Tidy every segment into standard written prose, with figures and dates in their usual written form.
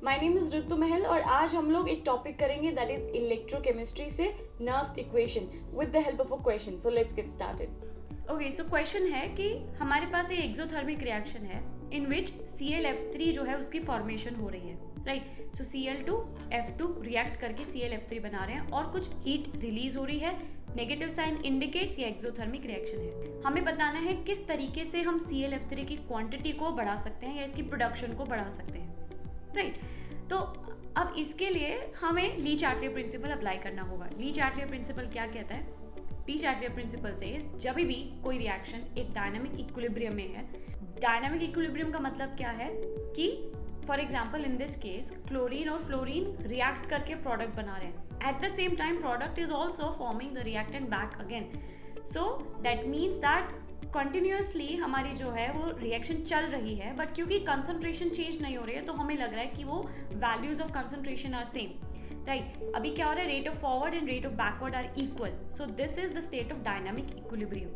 My name is ऋतु महल और आज हम लोग एक टॉपिक करेंगे दैट इज इलेक्ट्रोकेमिस्ट्री से Nernst equation with the help of a question. So let's get started. Okay, so question है कि हमारे पास एक एक्सोथर्मिक रिएक्शन है इन विच ClF3 जो है उसकी फॉर्मेशन हो रही है, राइट. सो Cl2F2 रिएक्ट करके ClF3 बना रहे हैं और कुछ हीट रिलीज हो रही है. नेगेटिव साइन इंडिकेट्स ये एक्सोथर्मिक रिएक्शन है. हमें बताना है किस तरीके से हम ClF3 की क्वांटिटी को बढ़ा सकते हैं या इसकी प्रोडक्शन को बढ़ा सकते हैं, राइट. तो अब इसके लिए हमें ली चार्टलियर प्रिंसिपल अप्लाई करना होगा. ली चार्टलियर प्रिंसिपल क्या कहता है? ली चार्टलियर प्रिंसिपल से जब भी कोई रिएक्शन एक डायनामिक इक्विलिब्रियम में है. डायनामिक इक्विलिब्रियम का मतलब क्या है कि for example in this case chlorine और फ्लोरीन रिएक्ट करके प्रोडक्ट बना रहे हैं. At the same time product is also forming the reactant back again. So that means that continuously हमारी जो है वो रिएक्शन चल रही है, बट क्योंकि कंसंट्रेशन चेंज नहीं हो रही है तो हमें लग रहा है कि वो values of concentration are same, right. अभी क्या हो रहा है? Rate of forward and rate of backward are equal. So this is the state of dynamic equilibrium.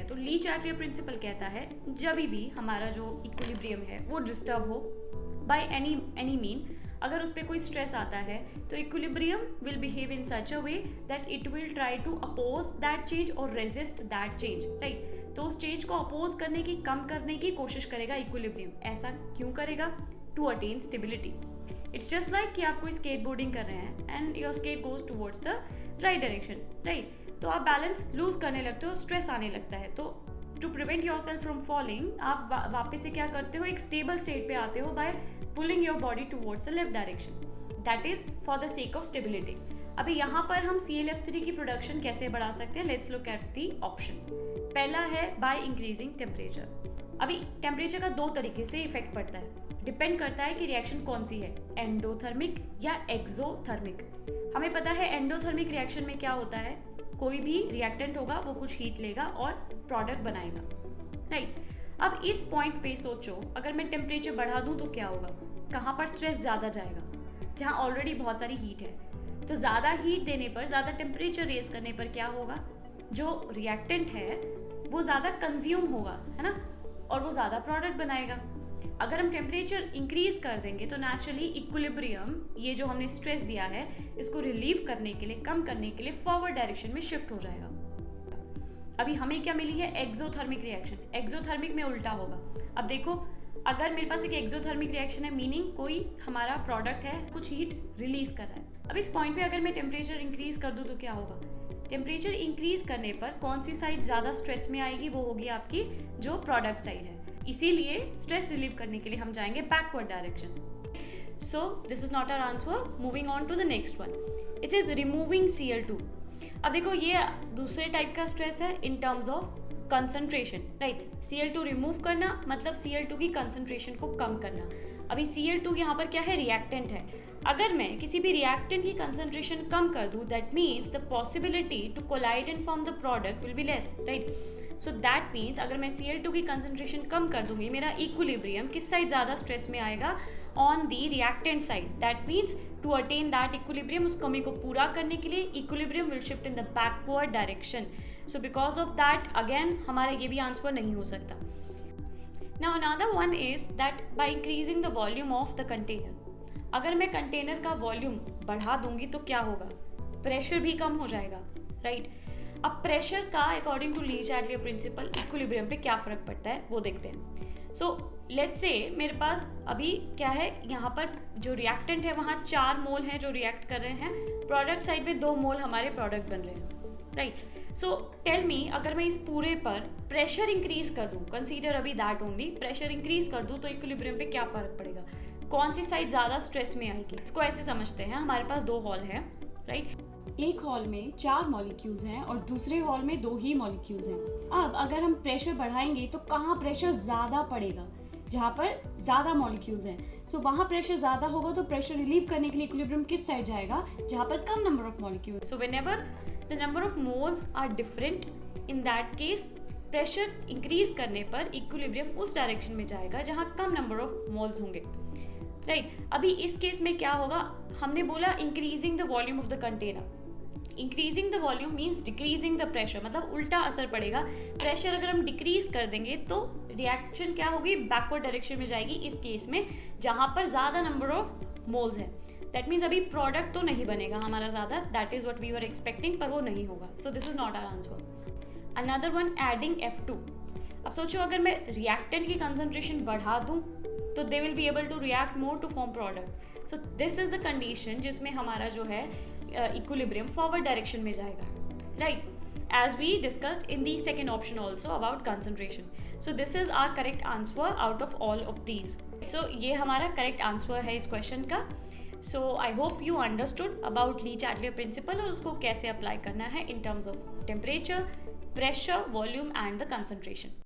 तो ली चार्टलियर प्रिंसिपल कहता है जब भी हमारा जो इक्विलिब्रियम है वो डिस्टर्ब हो बाय एनी मीन, अगर उस पर कोई स्ट्रेस आता है तो equilibrium will behave in such a way that it will try to oppose that change और रेजिस्ट दैट चेंज, राइट. तो उस चेंज को अपोज करने की, कम करने की कोशिश करेगा इक्विलिब्रियम. ऐसा क्यों करेगा? To attain stability. It's just like कि आप कोई स्केट बोर्डिंग कर रहे हैं and your skate goes towards the right direction, right. तो आप बैलेंस लूज करने लगते हो, स्ट्रेस आने लगता है. तो to prevent yourself from falling आप वापस से क्या करते हो? एक स्टेबल स्टेट पे आते हो by pulling your body towards the left direction. That is for the sake of stability. अभी यहाँ पर हम ClF3 की प्रोडक्शन कैसे बढ़ा सकते हैं? Let's look at the options. पहला है बाय इंक्रीजिंग टेम्परेचर. अभी टेम्परेचर का दो तरीके से इफेक्ट पड़ता है. डिपेंड करता है कि रिएक्शन कौन सी है, एंडोथर्मिक या एक्सोथर्मिक. हमें पता है एंडोथर्मिक रिएक्शन में क्या होता है, कोई भी रिएक्टेंट होगा वो कुछ हीट लेगा और प्रोडक्ट बनाएगा, राइट. अब इस पॉइंट पे सोचो, अगर मैं टेम्परेचर बढ़ा दूं तो क्या होगा? कहाँ पर स्ट्रेस ज़्यादा जाएगा? जहाँ ऑलरेडी बहुत सारी हीट है. तो ज़्यादा हीट देने पर, ज़्यादा टेम्परेचर रेज करने पर क्या होगा? जो रिएक्टेंट है वो ज़्यादा कंज्यूम होगा, है ना, और वो ज़्यादा प्रोडक्ट बनाएगा. अगर हम टेम्परेचर इंक्रीज कर देंगे तो नेचुरली इक्विलिब्रियम, ये जो हमने स्ट्रेस दिया है, इसको रिलीव करने के लिए, कम करने के लिए फॉरवर्ड डायरेक्शन में शिफ्ट हो जाएगा. अभी हमें क्या मिली है? Exothermic reaction. एक्सोथर्मिक में उल्टा होगा. अब देखो, अगर मेरे पास एक एक्सोथर्मिक रिएक्शन है, मीनिंग कोई हमारा प्रोडक्ट है कुछ हीट रिलीज कर रहा है. अब इस पॉइंट पे अगर मैं टेम्परेचर इंक्रीज कर दूं तो क्या होगा? टेम्परेचर इंक्रीज करने पर कौन सी साइड ज़्यादा स्ट्रेस में आएगी? वो होगी आपकी जो प्रोडक्ट साइड है. इसीलिए स्ट्रेस रिलीव करने के लिए हम जाएंगे backward direction. So this is not our answer. Moving on to the next one. It is removing Cl2. अब देखो, ये दूसरे टाइप का स्ट्रेस है in terms of concentration, right. Cl2 remove करना मतलब Cl2 की कंसंट्रेशन को कम करना. अभी Cl2 यहाँ पर क्या है? रिएक्टेंट है. अगर मैं किसी भी रिएक्टेंट की कंसंट्रेशन कम कर दूँ, that means the possibility to collide and form the product will be less, right. So that means अगर मैं Cl2 की कंसंट्रेशन कम कर दूंगी, मेरा इक्विलिब्रियम किस साइड ज़्यादा स्ट्रेस में आएगा? On the reactant side. That means to attain that equilibrium, उस कमी को पूरा करने के लिए equilibrium will shift in the backward direction. So because of that again हमारा ये भी आंसर नहीं हो सकता. Now another one is that by increasing the volume of the container. अगर मैं कंटेनर का वॉल्यूम बढ़ा दूंगी तो क्या होगा? प्रेशर भी कम हो जाएगा, राइट. अब प्रेशर का according to Le Chatelier principle equilibrium पे क्या फर्क पड़ता है वो देखते हैं. सो लेट्स से मेरे पास अभी क्या है, यहाँ पर जो रिएक्टेंट है वहाँ 4 मोल हैं जो रिएक्ट कर रहे हैं. प्रोडक्ट साइड में 2 मोल हमारे प्रोडक्ट बन रहे हैं, राइट. सो टेल मी, अगर मैं इस पूरे पर प्रेशर इंक्रीज कर दूँ, कंसीडर अभी दैट ओनली, प्रेशर इंक्रीज कर दूँ तो इक्विलिब्रियम पे क्या फर्क पड़ेगा? कौन सी साइड ज़्यादा स्ट्रेस में आएगी? इसको ऐसे समझते हैं, हमारे पास 2 हॉल हैं, राइट. एक हॉल में 4 मॉलिक्यूल्स हैं और दूसरे हॉल में 2 ही मॉलिक्यूल्स हैं. अब अगर हम प्रेशर बढ़ाएंगे तो कहाँ प्रेशर ज़्यादा पड़ेगा? जहाँ पर ज़्यादा मॉलिक्यूल्स हैं. सो वहाँ प्रेशर ज़्यादा होगा तो प्रेशर रिलीव करने के लिए इक्विलिब्रियम किस साइड जाएगा? जहाँ पर कम number of molecules. So whenever the number of moles are different, in that case pressure increase करने पर इक्विलिब्रियम उस डायरेक्शन में जाएगा जहाँ कम नंबर ऑफ मोल्स होंगे, राइट. अभी इस केस में क्या होगा? हमने बोला increasing the volume of the container. Increasing the volume means decreasing the pressure, मतलब उल्टा असर पड़ेगा. प्रेशर अगर हम डिक्रीज कर देंगे तो रिएक्शन क्या होगी? बैकवर्ड डायरेक्शन में जाएगी इस केस में, जहाँ पर ज़्यादा नंबर ऑफ मोल्स है, दैट मीन्स अभी प्रोडक्ट तो नहीं बनेगा हमारा ज़्यादा, that is what we were expecting, पर वो नहीं होगा. So this is not our answer. Another one, adding F2. अब सोचो अगर मैं रिएक्टेंट की कंसंट्रेशन बढ़ा दूँ तो they will be able to react more to form product. So this is the condition जिसमें हमारा जो है इक्विलिब्रियम फॉरवर्ड डायरेक्शन में जाएगा, right, as we discussed in the second option also about concentration. So this is our correct answer out of all of these. So ये हमारा correct answer है इस question का. So I hope you understood about Lee-Chatelier principle और उसको कैसे apply करना है in terms of temperature, pressure, volume and the concentration.